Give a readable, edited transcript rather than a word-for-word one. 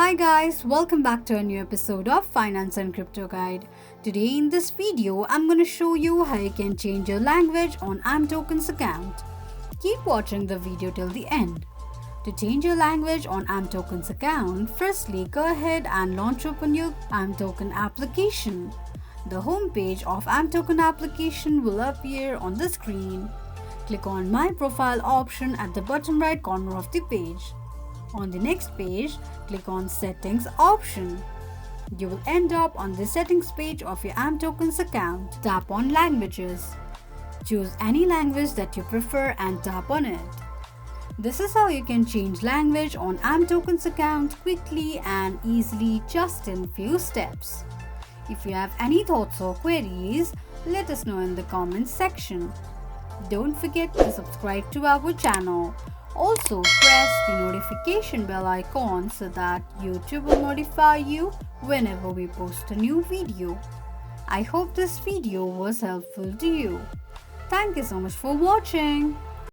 Hi guys, welcome back to a new episode of Finance and Crypto Guide. Today in this video, I'm going to show you how you can change your language on ImToken's account. Keep watching the video till the end. To change your language on ImToken's account, firstly go ahead and open your ImToken application. The home page of ImToken application will appear on the screen. Click on My Profile option at the bottom right corner of the page. On the next page, click on Settings option. You will end up on the settings page of your ImToken's account. Tap on Languages. Choose any language that you prefer and tap on it. This is how you can change language on ImToken's account quickly and easily just in few steps. If you have any thoughts or queries, let us know in the comments section. Don't forget to subscribe to our channel. Also, press the notification bell icon so that YouTube will notify you whenever we post a new video. I hope this video was helpful to you. Thank you so much for watching.